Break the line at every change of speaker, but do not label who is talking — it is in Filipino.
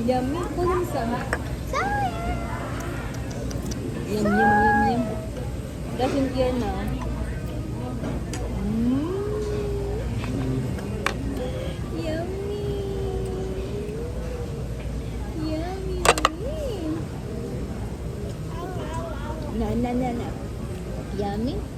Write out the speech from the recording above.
Yummy. Kulang sa.
Sayang.
Yum, yum, yum, yum. Doesn't care na. Yummy. Yummy, yummy. Na. Yummy.